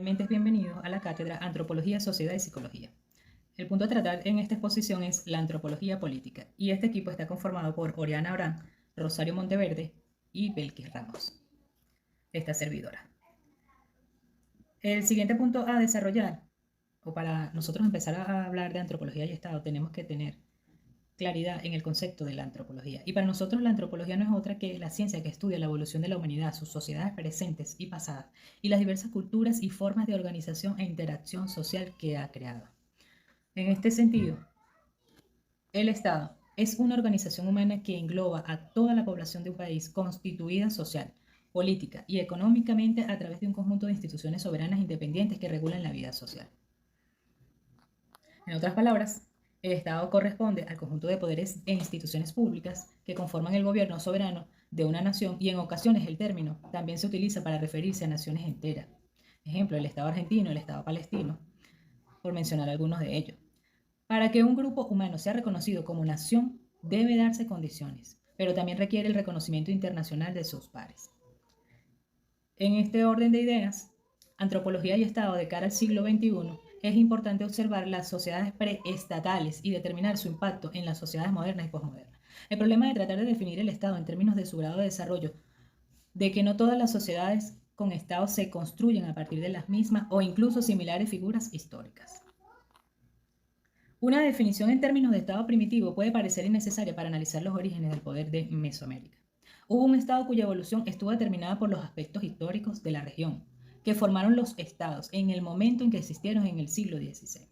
Bienvenidos a la cátedra Antropología, Sociedad y Psicología. El punto a tratar en esta exposición es la antropología política, y este equipo está conformado por Oriana Abrán, Rosario Monteverde y Belkis Ramos, esta servidora. El siguiente punto a desarrollar, o para nosotros empezar a hablar de antropología y Estado, tenemos que tener claridad en el concepto de la antropología. Y para nosotros la antropología no es otra que la ciencia que estudia la evolución de la humanidad, sus sociedades presentes y pasadas, y las diversas culturas y formas de organización e interacción social que ha creado. En este sentido, el Estado es una organización humana que engloba a toda la población de un país constituida social, política y económicamente a través de un conjunto de instituciones soberanas independientes que regulan la vida social. En otras palabras, el Estado corresponde al conjunto de poderes e instituciones públicas que conforman el gobierno soberano de una nación, y en ocasiones el término también se utiliza para referirse a naciones enteras. Ejemplo, el Estado argentino, el Estado palestino, por mencionar algunos de ellos. Para que un grupo humano sea reconocido como nación, debe darse condiciones, pero también requiere el reconocimiento internacional de sus pares. En este orden de ideas, antropología y Estado de cara al siglo XXI, es importante observar las sociedades preestatales y determinar su impacto en las sociedades modernas y posmodernas. El problema de tratar de definir el Estado en términos de su grado de desarrollo, de que no todas las sociedades con Estado se construyen a partir de las mismas o incluso similares figuras históricas. Una definición en términos de Estado primitivo puede parecer innecesaria para analizar los orígenes del poder de Mesoamérica. Hubo un Estado cuya evolución estuvo determinada por los aspectos históricos de la región, que formaron los Estados en el momento en que existieron en el siglo XVI.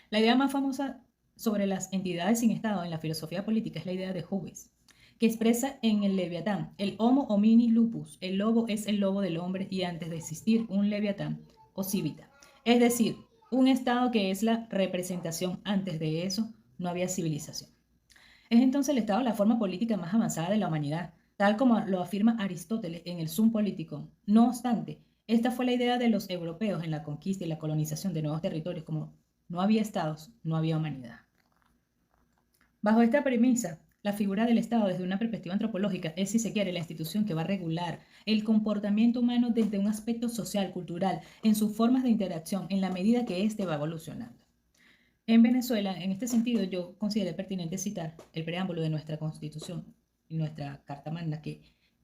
La idea más famosa sobre las entidades sin Estado en la filosofía política es la idea de Hobbes, que expresa en el Leviatán: el Homo homini lupus, el lobo es el lobo del hombre, y antes de existir un Leviatán o civita, es decir, un Estado que es la representación, antes de eso no había civilización. Es entonces el Estado la forma política más avanzada de la humanidad, tal como lo afirma Aristóteles en el Sum Politicum. No obstante, esta fue la idea de los europeos en la conquista y la colonización de nuevos territorios. Como no había estados, no había humanidad. Bajo esta premisa, la figura del Estado desde una perspectiva antropológica es, si se quiere, la institución que va a regular el comportamiento humano desde un aspecto social, cultural, en sus formas de interacción, en la medida que éste va evolucionando. En Venezuela, en este sentido, yo consideré pertinente citar el preámbulo de nuestra Constitución y nuestra Carta Magna, que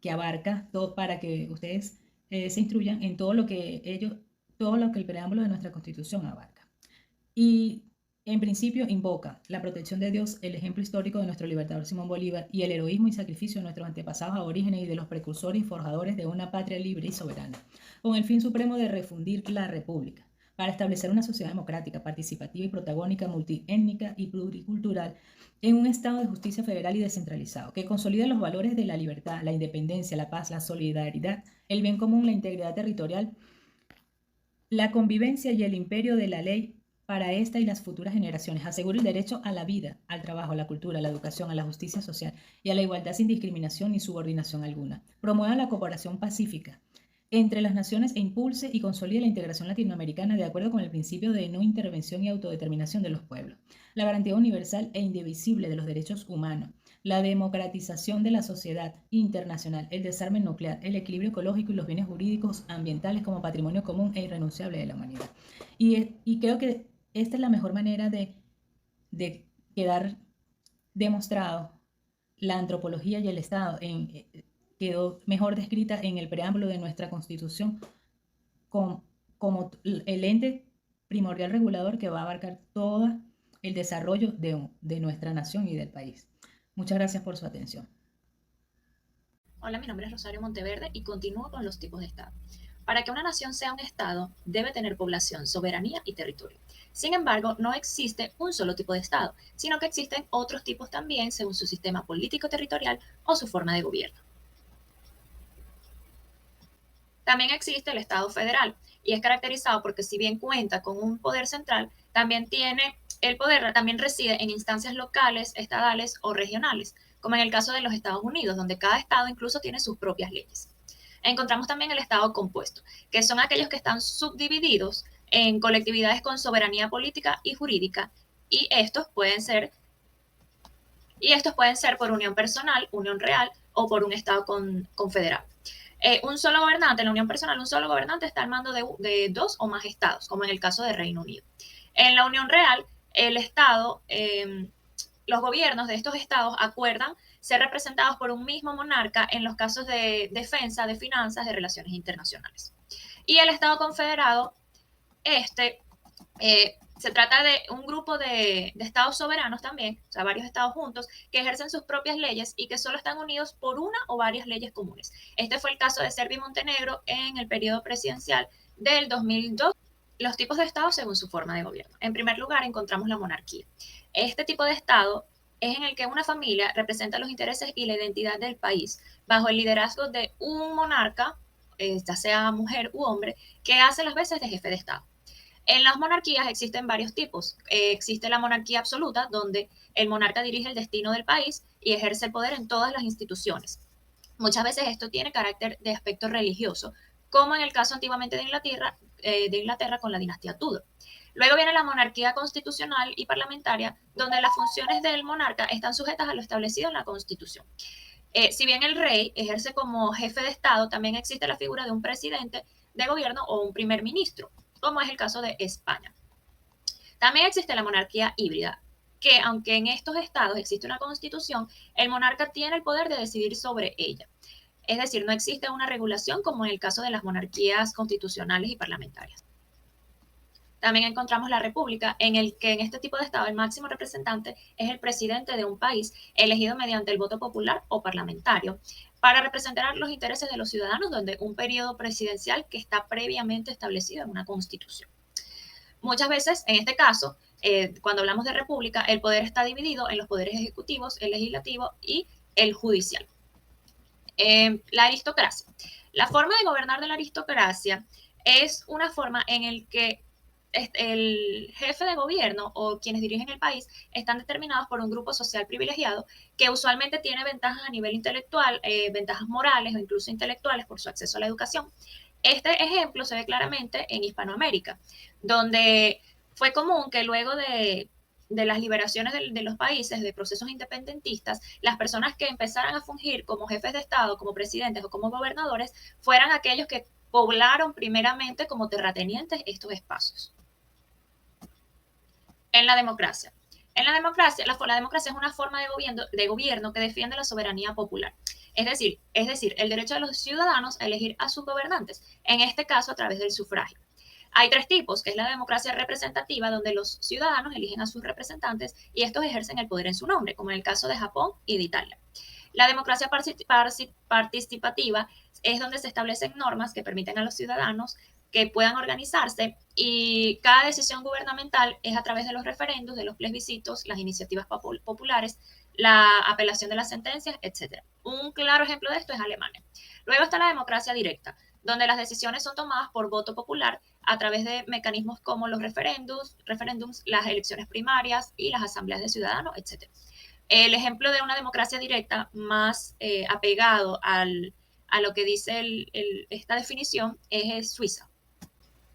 abarca todo, para que ustedes se instruyan en todo lo que el preámbulo de nuestra Constitución abarca. Y en principio invoca la protección de Dios, el ejemplo histórico de nuestro libertador Simón Bolívar y el heroísmo y sacrificio de nuestros antepasados aborígenes y de los precursores y forjadores de una patria libre y soberana, con el fin supremo de refundir la república, para establecer una sociedad democrática, participativa y protagónica, multiétnica y pluricultural, en un estado de justicia federal y descentralizado, que consolide los valores de la libertad, la independencia, la paz, la solidaridad, el bien común, la integridad territorial, la convivencia y el imperio de la ley para esta y las futuras generaciones. Asegura el derecho a la vida, al trabajo, a la cultura, a la educación, a la justicia social y a la igualdad sin discriminación ni subordinación alguna. Promueva la cooperación pacífica entre las naciones e impulse y consolide la integración latinoamericana de acuerdo con el principio de no intervención y autodeterminación de los pueblos, la garantía universal e indivisible de los derechos humanos, la democratización de la sociedad internacional, el desarme nuclear, el equilibrio ecológico y los bienes jurídicos ambientales como patrimonio común e irrenunciable de la humanidad. Y creo que esta es la mejor manera de quedar demostrado la antropología y el Estado quedó mejor descrita en el preámbulo de nuestra Constitución como el ente primordial regulador que va a abarcar todo el desarrollo de nuestra nación y del país. Muchas gracias por su atención. Hola, mi nombre es Rosario Monteverde y continúo con los tipos de Estado. Para que una nación sea un Estado, debe tener población, soberanía y territorio. Sin embargo, no existe un solo tipo de Estado, sino que existen otros tipos también según su sistema político-territorial o su forma de gobierno. También existe el Estado federal y es caracterizado porque si bien cuenta con un poder central, también tiene el poder, también reside en instancias locales, estadales o regionales, como en el caso de los Estados Unidos, donde cada estado incluso tiene sus propias leyes. Encontramos también el Estado compuesto, que son aquellos que están subdivididos en colectividades con soberanía política y jurídica, y estos pueden ser por unión personal, unión real o por un Estado confederado. Un solo gobernante, en la unión personal, un solo gobernante está al mando de dos o más estados, como en el caso de Reino Unido. En la unión real, el estado, los gobiernos de estos estados acuerdan ser representados por un mismo monarca en los casos de defensa, de finanzas, de relaciones internacionales. Y el estado confederado, este se trata de un grupo de estados soberanos también, o sea, varios estados juntos, que ejercen sus propias leyes y que solo están unidos por una o varias leyes comunes. Este fue el caso de Serbia y Montenegro en el periodo presidencial del 2002. Los tipos de estados según su forma de gobierno. En primer lugar, encontramos la monarquía. Este tipo de estado es en el que una familia representa los intereses y la identidad del país bajo el liderazgo de un monarca, ya sea mujer u hombre, que hace las veces de jefe de estado. En las monarquías existen varios tipos. Existe la monarquía absoluta, donde el monarca dirige el destino del país y ejerce el poder en todas las instituciones. Muchas veces esto tiene carácter de aspecto religioso, como en el caso antiguamente de Inglaterra con la dinastía Tudor. Luego viene la monarquía constitucional y parlamentaria, donde las funciones del monarca están sujetas a lo establecido en la Constitución. Si bien el rey ejerce como jefe de Estado, también existe la figura de un presidente de gobierno o un primer ministro, como es el caso de España. También existe la monarquía híbrida, que aunque en estos estados existe una constitución, el monarca tiene el poder de decidir sobre ella. Es decir, no existe una regulación como en el caso de las monarquías constitucionales y parlamentarias. También encontramos la república, en el que en este tipo de estado el máximo representante es el presidente de un país, elegido mediante el voto popular o parlamentario, para representar los intereses de los ciudadanos durante un periodo presidencial que está previamente establecido en una constitución. Muchas veces, en este caso, cuando hablamos de república, el poder está dividido en los poderes ejecutivos, el legislativo y el judicial. La aristocracia. La forma de gobernar de la aristocracia es una forma en la que el jefe de gobierno o quienes dirigen el país están determinados por un grupo social privilegiado que usualmente tiene ventajas a nivel intelectual, ventajas morales o incluso intelectuales por su acceso a la educación. Este ejemplo se ve claramente en Hispanoamérica, donde fue común que luego de las liberaciones de los países, de procesos independentistas, las personas que empezaran a fungir como jefes de Estado, como presidentes o como gobernadores, fueran aquellos que poblaron primeramente como terratenientes estos espacios. En la democracia. La democracia es una forma de gobierno que defiende la soberanía popular. Es decir, el derecho de los ciudadanos a elegir a sus gobernantes, en este caso a través del sufragio. Hay tres tipos, que es la democracia representativa, donde los ciudadanos eligen a sus representantes y estos ejercen el poder en su nombre, como en el caso de Japón y de Italia. La democracia participativa es donde se establecen normas que permiten a los ciudadanos que puedan organizarse y cada decisión gubernamental es a través de los referendos, de los plebiscitos, las iniciativas populares, la apelación de las sentencias, etc. Un claro ejemplo de esto es Alemania. Luego está la democracia directa, donde las decisiones son tomadas por voto popular a través de mecanismos como los referéndums, las elecciones primarias y las asambleas de ciudadanos, etc. El ejemplo de una democracia directa más apegado a lo que dice esta definición es Suiza.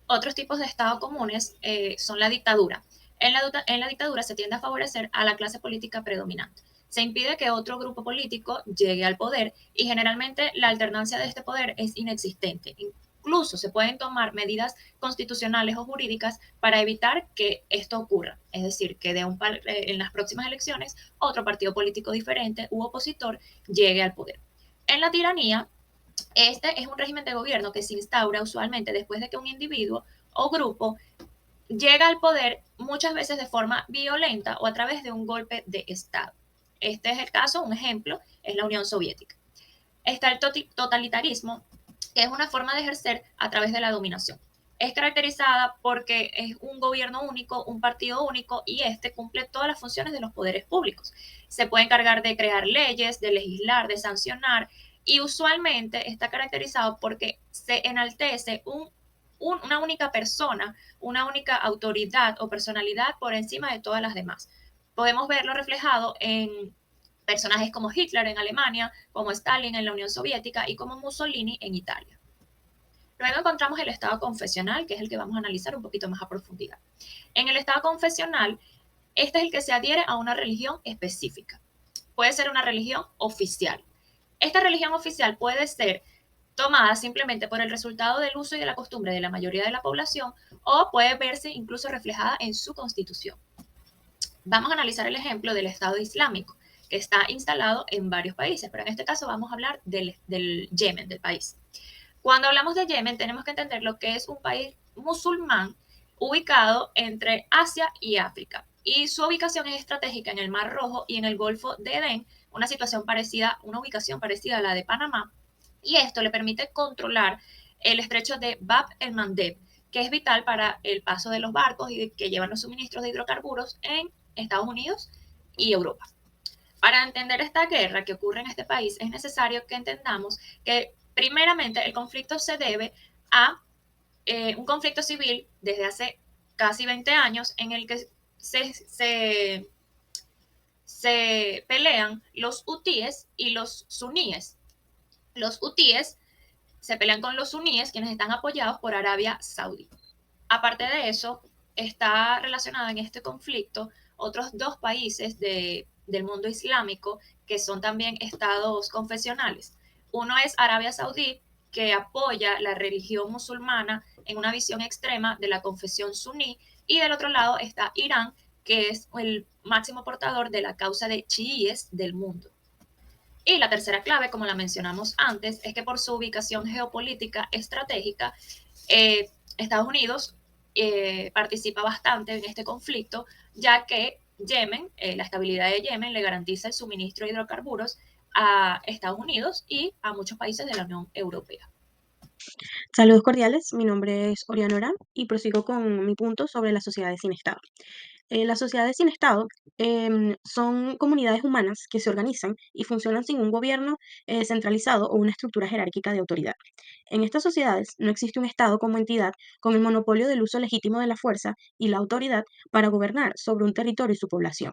Otros tipos de Estado comunes son la dictadura. En la dictadura se tiende a favorecer a la clase política predominante. Se impide que otro grupo político llegue al poder y generalmente la alternancia de este poder es inexistente. Incluso se pueden tomar medidas constitucionales o jurídicas para evitar que esto ocurra. Es decir, que en las próximas elecciones otro partido político diferente u opositor llegue al poder. En la tiranía, este es un régimen de gobierno que se instaura usualmente después de que un individuo o grupo llega al poder, muchas veces de forma violenta o a través de un golpe de Estado. Este es el caso, un ejemplo, es la Unión Soviética. Está el totalitarismo, que es una forma de ejercer a través de la dominación. Es caracterizada porque es un gobierno único, un partido único y este cumple todas las funciones de los poderes públicos. Se puede encargar de crear leyes, de legislar, de sancionar y usualmente está caracterizado porque se enaltece una única persona, una única autoridad o personalidad por encima de todas las demás. Podemos verlo reflejado en personajes como Hitler en Alemania, como Stalin en la Unión Soviética y como Mussolini en Italia. Luego encontramos el estado confesional, que es el que vamos a analizar un poquito más a profundidad. En el estado confesional, este es el que se adhiere a una religión específica. Puede ser una religión oficial. Esta religión oficial puede ser tomada simplemente por el resultado del uso y de la costumbre de la mayoría de la población, o puede verse incluso reflejada en su constitución. Vamos a analizar el ejemplo del Estado Islámico, que está instalado en varios países, pero en este caso vamos a hablar del Yemen, del país. Cuando hablamos de Yemen, tenemos que entender lo que es un país musulmán ubicado entre Asia y África. Y su ubicación es estratégica en el Mar Rojo y en el Golfo de Edén, una situación parecida, una ubicación parecida a la de Panamá. Y esto le permite controlar el estrecho de Bab el Mandeb, que es vital para el paso de los barcos y que llevan los suministros de hidrocarburos en Estados Unidos y Europa. Para entender esta guerra que ocurre en este país, es necesario que entendamos que primeramente el conflicto se debe a un conflicto civil desde hace casi 20 años en el que se pelean los hutíes y los suníes. Los hutíes se pelean con los suníes, quienes están apoyados por Arabia Saudí. Aparte de eso, está relacionada en este conflicto otros dos países del mundo islámico que son también estados confesionales. Uno es Arabia Saudí, que apoya la religión musulmana en una visión extrema de la confesión suní, y del otro lado está Irán, que es el máximo portador de la causa de chiíes del mundo. Y la tercera clave, como la mencionamos antes, es que por su ubicación geopolítica estratégica, Estados Unidos participa bastante en este conflicto, ya que Yemen, la estabilidad de Yemen le garantiza el suministro de hidrocarburos a Estados Unidos y a muchos países de la Unión Europea. Saludos cordiales, mi nombre es Oriana Orán y prosigo con mi punto sobre las sociedades sin Estado. Las sociedades sin Estado son comunidades humanas que se organizan y funcionan sin un gobierno centralizado o una estructura jerárquica de autoridad. En estas sociedades no existe un Estado como entidad con el monopolio del uso legítimo de la fuerza y la autoridad para gobernar sobre un territorio y su población.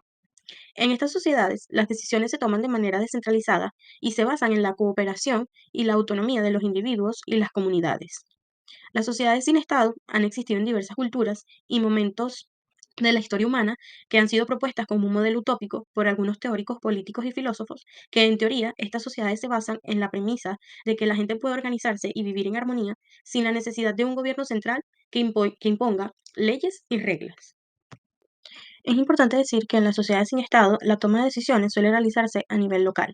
En estas sociedades, las decisiones se toman de manera descentralizada y se basan en la cooperación y la autonomía de los individuos y las comunidades. Las sociedades sin Estado han existido en diversas culturas y momentos de la historia humana que han sido propuestas como un modelo utópico por algunos teóricos políticos y filósofos, que en teoría estas sociedades se basan en la premisa de que la gente puede organizarse y vivir en armonía sin la necesidad de un gobierno central que imponga leyes y reglas. Es importante decir que en las sociedades sin Estado, la toma de decisiones suele realizarse a nivel local,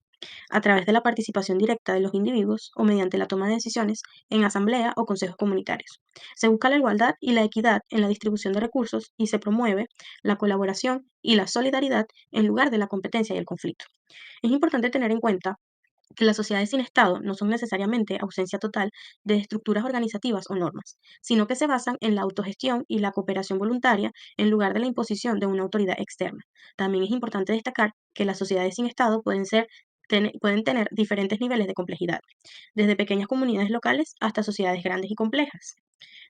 a través de la participación directa de los individuos o mediante la toma de decisiones en asamblea o consejos comunitarios. Se busca la igualdad y la equidad en la distribución de recursos y se promueve la colaboración y la solidaridad en lugar de la competencia y el conflicto. Es importante tener en cuenta que las sociedades sin Estado no son necesariamente ausencia total de estructuras organizativas o normas, sino que se basan en la autogestión y la cooperación voluntaria en lugar de la imposición de una autoridad externa. También es importante destacar que las sociedades sin Estado pueden tener diferentes niveles de complejidad, desde pequeñas comunidades locales hasta sociedades grandes y complejas.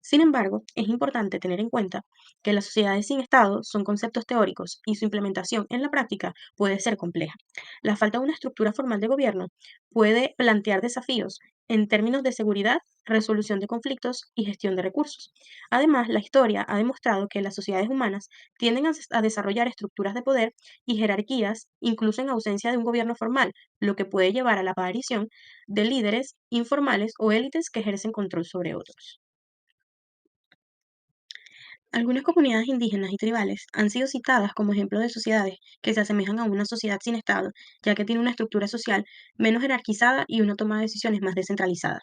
Sin embargo, es importante tener en cuenta que las sociedades sin Estado son conceptos teóricos y su implementación en la práctica puede ser compleja. La falta de una estructura formal de gobierno puede plantear desafíos en términos de seguridad, resolución de conflictos y gestión de recursos. Además, la historia ha demostrado que las sociedades humanas tienden a desarrollar estructuras de poder y jerarquías incluso en ausencia de un gobierno formal, lo que puede llevar a la aparición de líderes informales o élites que ejercen control sobre otros. Algunas comunidades indígenas y tribales han sido citadas como ejemplos de sociedades que se asemejan a una sociedad sin Estado, ya que tiene una estructura social menos jerarquizada y una toma de decisiones más descentralizada.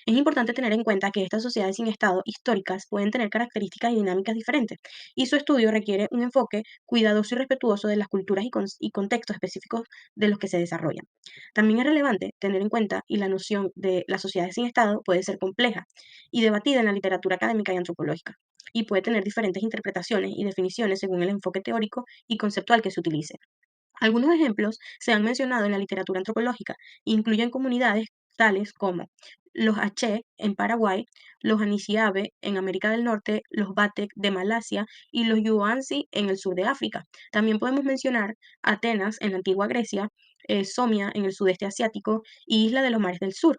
Es importante tener en cuenta que estas sociedades sin Estado históricas pueden tener características y dinámicas diferentes, y su estudio requiere un enfoque cuidadoso y respetuoso de las culturas y contextos específicos de los que se desarrollan. También es relevante tener en cuenta y la noción de las sociedades sin Estado puede ser compleja y debatida en la literatura académica y antropológica y puede tener diferentes interpretaciones y definiciones según el enfoque teórico y conceptual que se utilice. Algunos ejemplos se han mencionado en la literatura antropológica e incluyen comunidades tales como los Aché en Paraguay, los Anishinabe en América del Norte, los Batek de Malasia y los Yuanzi en el sur de África. También podemos mencionar Atenas en la antigua Grecia, Somia en el sudeste asiático y Isla de los Mares del Sur.